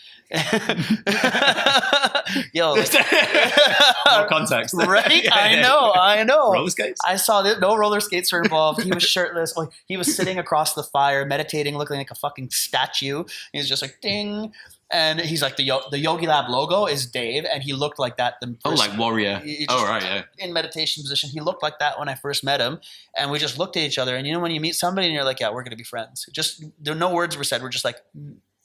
Yo, like,
more context.
Right? I know.
Roller skates?
I saw that no roller skates were involved. He was shirtless. Like, he was sitting across the fire, meditating, looking like a fucking statue. He was just like, ding. And he's like, the Yogi Lab logo is Dave, and he looked like that.
Like warrior. Right, yeah.
In meditation position, he looked like that when I first met him, and we just looked at each other. And when you meet somebody, and you're like, yeah, we're gonna be friends. Just there, no words were said. We're just like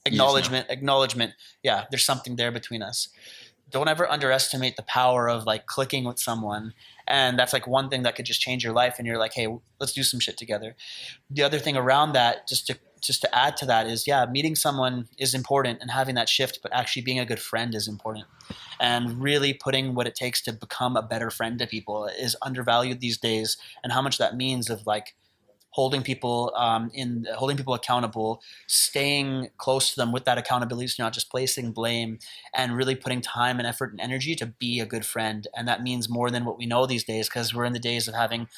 acknowledgement. Yeah, there's something there between us. Don't ever underestimate the power of like clicking with someone, and that's like one thing that could just change your life. And you're like, hey, let's do some shit together. The other thing around that, just to add to that, is meeting someone is important and having that shift, but actually being a good friend is important. And really putting what it takes to become a better friend to people is undervalued these days, and how much that means of like holding people accountable, staying close to them with that accountability, so you're not just placing blame, and really putting time and effort and energy to be a good friend. And that means more than what we know these days, because we're in the days of having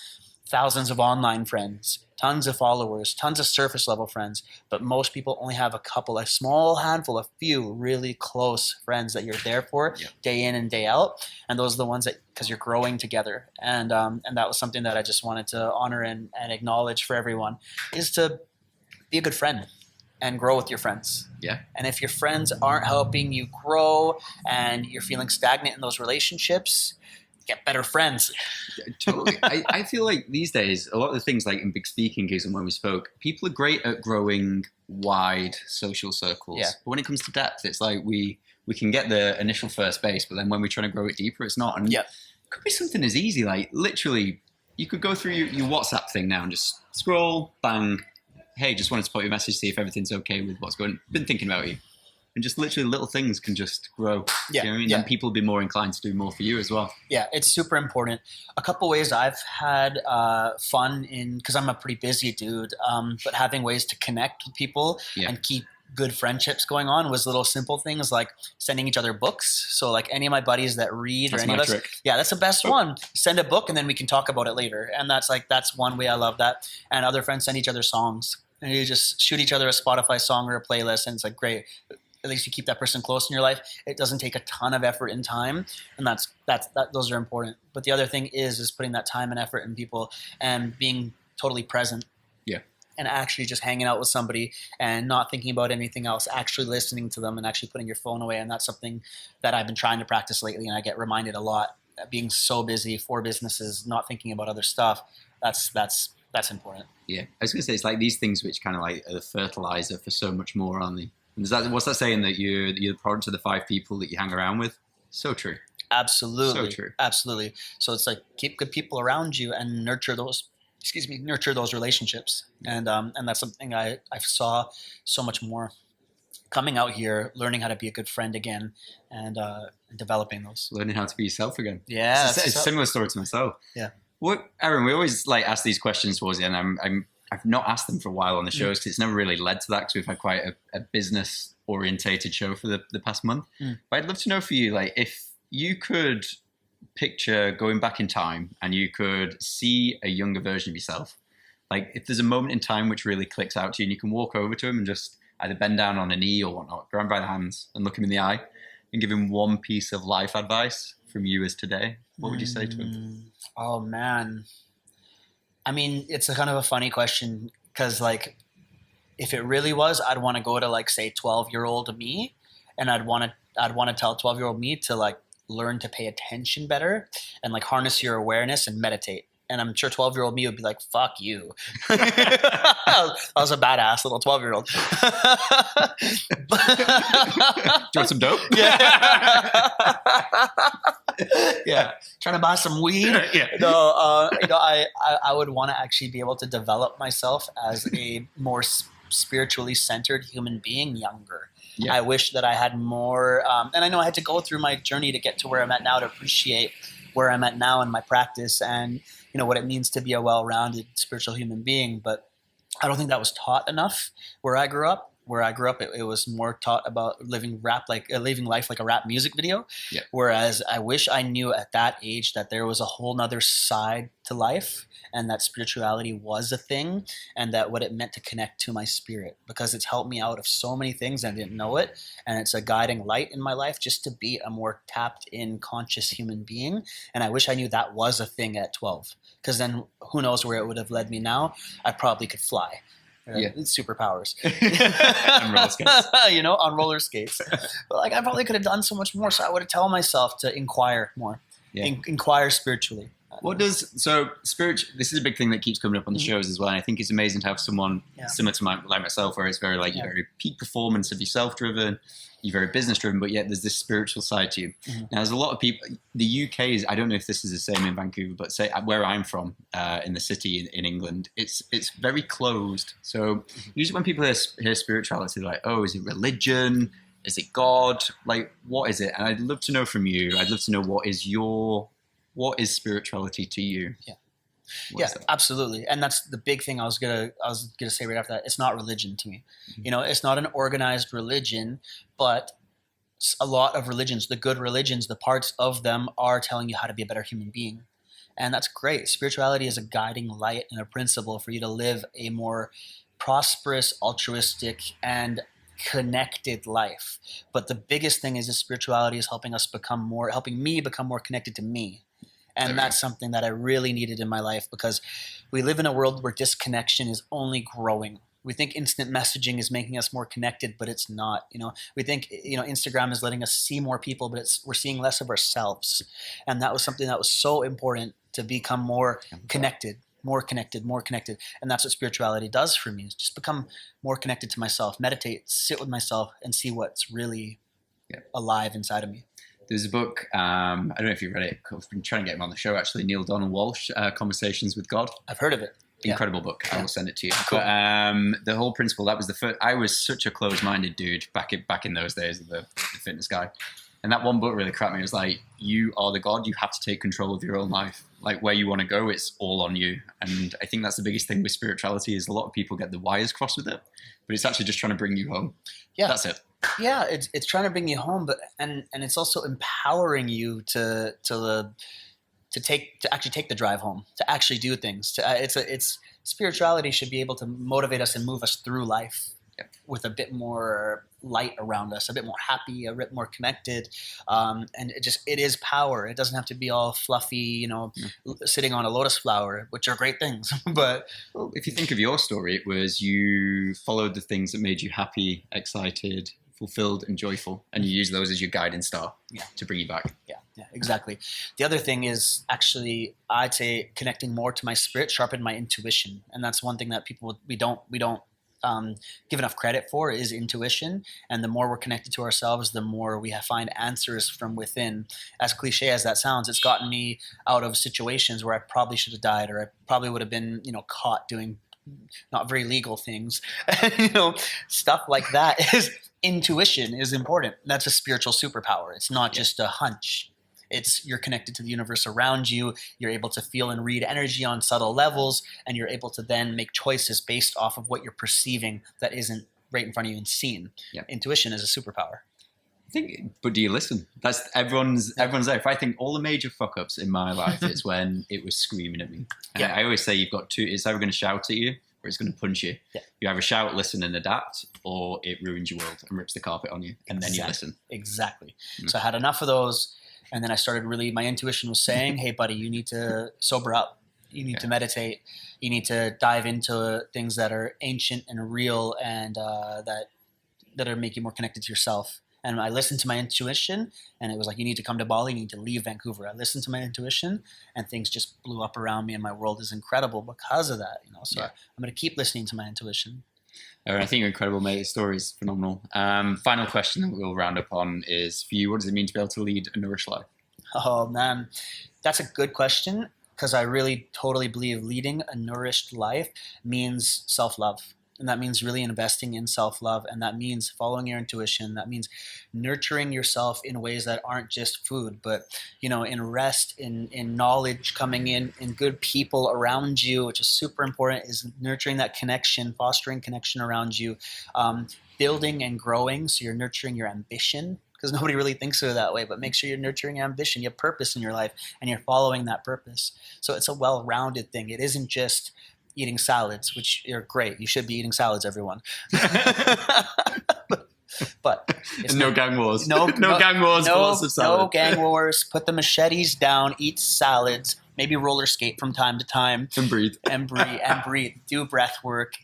thousands of online friends, tons of followers, tons of surface level friends, but most people only have a small handful, a few really close friends that you're there for day in and day out. And those are the ones that, because you're growing together. And that was something that I just wanted to honor and acknowledge for everyone, is to be a good friend and grow with your friends.
Yeah.
And if your friends aren't helping you grow and you're feeling stagnant in those relationships, get better friends.
Totally. I feel like these days, a lot of the things like in big speaking gigs and when we spoke, people are great at growing wide social circles.
Yeah.
But when it comes to depth, it's like we can get the initial first base, but then when we're trying to grow it deeper, it's not. And it could be something as easy, like literally, you could go through your WhatsApp thing now and just scroll, bang. Hey, just wanted to put your message, see if everything's okay with what's going on. Been thinking about you. And just literally little things can just grow.
Yeah.
You know what I mean? And people will be more inclined to do more for you as well.
Yeah, it's super important. A couple ways I've had fun in, because I'm a pretty busy dude, but having ways to connect with people and keep good friendships going on was little simple things like sending each other books. So like any of my buddies that read,
that's
or any of us,
trick.
That's the best one. Send a book and then we can talk about it later. And that's one way I love that. And other friends send each other songs, and you just shoot each other a Spotify song or a playlist, and it's like, great. At least you keep that person close in your life. It doesn't take a ton of effort and time, and those are important. But the other thing is putting that time and effort in people and being totally present.
Yeah.
And actually just hanging out with somebody and not thinking about anything else, actually listening to them and actually putting your phone away. And that's something that I've been trying to practice lately, and I get reminded a lot. Being so busy for businesses, not thinking about other stuff, that's important.
Yeah. I was going to say, it's like these things which kind of like are the fertilizer for so much more, aren't they? What's that saying, that you're the product of the 5 people that you hang around with? So true.
Absolutely.
So true.
Absolutely. So it's like, keep good people around you and nurture those relationships. And that's something I saw so much more coming out here, learning how to be a good friend again, and developing those.
Learning how to be yourself again.
Yeah.
It's a similar story to myself.
Yeah.
What, Aren, we always like ask these questions towards the end. I've not asked them for a while on the shows because it's never really led to that, because we've had quite a business orientated show for the past month. But I'd love to know for you, like, if you could picture going back in time and you could see a younger version of yourself, like if there's a moment in time which really clicks out to you and you can walk over to him and just either bend down on a knee or whatnot, grab him by the hands and look him in the eye and give him one piece of life advice from you as today, what would you say to him?
Oh man. I mean, it's a kind of a funny question because like, if it really was, I'd want to go to like say 12-year-old me, and I'd want to tell 12-year-old me to like learn to pay attention better and like harness your awareness and meditate. And I'm sure 12-year-old me would be like, fuck you. I was a badass little 12-year-old.
Do you want some dope?
Yeah. Yeah. Trying to buy some weed.
Yeah.
No, I would want to actually be able to develop myself as a more spiritually centered human being younger. Yeah. I wish that I had more, and I know I had to go through my journey to get to where I'm at now to appreciate where I'm at now in my practice and, you know, what it means to be a well-rounded spiritual human being. But I don't think that was taught enough where I grew up. It was more taught about living life like a rap music video. Yeah. Whereas I wish I knew at that age that there was a whole nother side to life and that spirituality was a thing and that what it meant to connect to my spirit, because it's helped me out of so many things and I didn't know it. And it's a guiding light in my life just to be a more tapped in conscious human being. And I wish I knew that was a thing at 12, because then who knows where it would have led me now. I probably could fly. Yeah. Superpowers.
On roller skates.
You know, on roller skates. But like I probably could have done so much more. So I would have told myself to inquire more. Yeah. Inquire spiritually.
This is a big thing that keeps coming up on the shows as well. And I think it's amazing to have someone similar to like myself, where it's very like, you're very peak performance of yourself driven, you're very business driven, but yet there's this spiritual side to you. Mm-hmm. Now there's a lot of people, the UK is, I don't know if this is the same in Vancouver, but say where I'm from, in the city in England, it's very closed. So usually when people hear spirituality, they're like, oh, is it religion? Is it God? Like, what is it? And I'd love to know from you, I'd love to know what is spirituality to you?
Yeah. Yeah, absolutely. And that's the big thing I was gonna say right after that. It's not religion to me. Mm-hmm. You know, it's not an organized religion, but a lot of religions, the good religions, the parts of them are telling you how to be a better human being. And that's great. Spirituality is a guiding light and a principle for you to live a more prosperous, altruistic, and connected life. But the biggest thing is that spirituality is helping me become more connected to me. And that's something that I really needed in my life, because we live in a world where disconnection is only growing. We think instant messaging is making us more connected, but it's not. You know, we think, you know, Instagram is letting us see more people, but we're seeing less of ourselves. And that was something that was so important to become more connected. And that's what spirituality does for me, is just become more connected to myself, meditate, sit with myself, and see what's really alive inside of me.
There's a book, I don't know if you've read it, I've been trying to get him on the show actually, Neil Donald Walsh, Conversations with God.
I've heard of it.
Incredible book. I will send it to you. Cool. But the whole principle, that was the first, I was such a closed-minded dude back in those days of the fitness guy. And that one book really cracked me. It was like, you are the God, you have to take control of your own life. Like where you want to go, it's all on you. And I think that's the biggest thing with spirituality, is a lot of people get the wires crossed with it, but it's actually just trying to bring you home. Yeah. That's it.
Yeah, it's trying to bring you home, but and it's also empowering you to actually take the drive home, to actually do things. It's spirituality should be able to motivate us and move us through life with a bit more light around us, a bit more happy, a bit more connected, and it is power. It doesn't have to be all fluffy, you know, sitting on a lotus flower, which are great things. But
if you think of your story, it was you followed the things that made you happy, excited, fulfilled, and joyful, and you use those as your guiding star to bring you back.
Yeah, exactly. The other thing is actually, I'd say, connecting more to my spirit sharpened my intuition, and that's one thing that we don't give enough credit for, is intuition. And the more we're connected to ourselves, the more we find answers from within. As cliche as that sounds, it's gotten me out of situations where I probably should have died, or I probably would have been, you know, caught doing not very legal things. You know, stuff like that. Is intuition is important. That's a spiritual superpower. It's not just a hunch. You're connected to the universe around you. You're able to feel and read energy on subtle levels, and you're able to then make choices based off of what you're perceiving that isn't right in front of you and seen. Yeah. Intuition is a superpower.
I think, but do you listen? That's everyone's there. If I think all the major fuck ups in my life, it's when it was screaming at me. And I always say you've got two. It's either going to shout at you or it's going to punch you. Yeah. You either shout, listen, and adapt, or it ruins your world and rips the carpet on you, and then you listen.
Exactly. So I had enough of those. And then I started my intuition was saying, hey, buddy, you need to sober up. You need to meditate. You need to dive into things that are ancient and real and that are make you more connected to yourself. And I listened to my intuition, and it was like, you need to come to Bali, you need to leave Vancouver. I listened to my intuition, and things just blew up around me, and my world is incredible because of that. So I'm going to keep listening to my intuition.
Aaron, I think you're incredible, mate. The story is phenomenal. Final question that we'll round up on is, for you, what does it mean to be able to lead a nourished life?
Oh, man, that's a good question, because I really totally believe leading a nourished life means self-love. And that means really investing in self-love. And that means following your intuition. That means nurturing yourself in ways that aren't just food, but, in rest, in knowledge coming in good people around you, which is super important, is nurturing that connection, fostering connection around you, building and growing. So you're nurturing your ambition, because nobody really thinks of it that way, but make sure you're nurturing your ambition. You have purpose in your life, and you're following that purpose. So it's a well-rounded thing. It isn't just eating salads, which are great. You should be eating salads, everyone. but it's
no gang wars.
No
gang wars.
No gang wars. Put the machetes down. Eat salads. Maybe roller skate from time to time.
And breathe.
And breathe. Do breath work.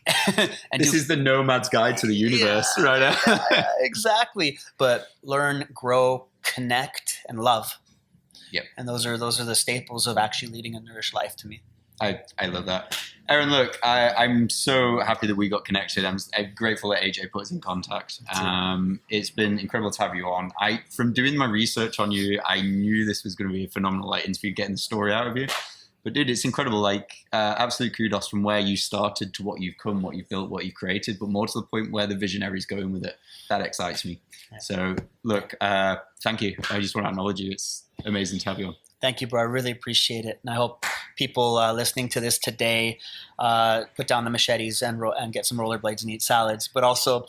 This is the nomad's guide to the universe, right now.
Exactly. But learn, grow, connect, and love.
Yep.
And those are the staples of actually leading a nourished life to me.
I love that. Aaron, look, I'm so happy that we got connected. I'm grateful that AJ put us in contact. It's been incredible to have you on. From doing my research on you, I knew this was going to be a phenomenal interview, getting the story out of you. But dude, it's incredible. Absolute kudos from where you started to what you've come, what you've built, what you've created, but more to the point where the visionary's going with it. That excites me. Yeah. So look, thank you. I just want to acknowledge you. It's amazing to have you on.
Thank you, bro. I really appreciate it. And I hope people listening to this today put down the machetes and get some rollerblades and eat salads, but also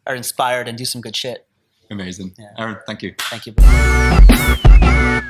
are inspired and do some good shit.
Amazing. Yeah. Aaron, thank you.
Thank you, bro.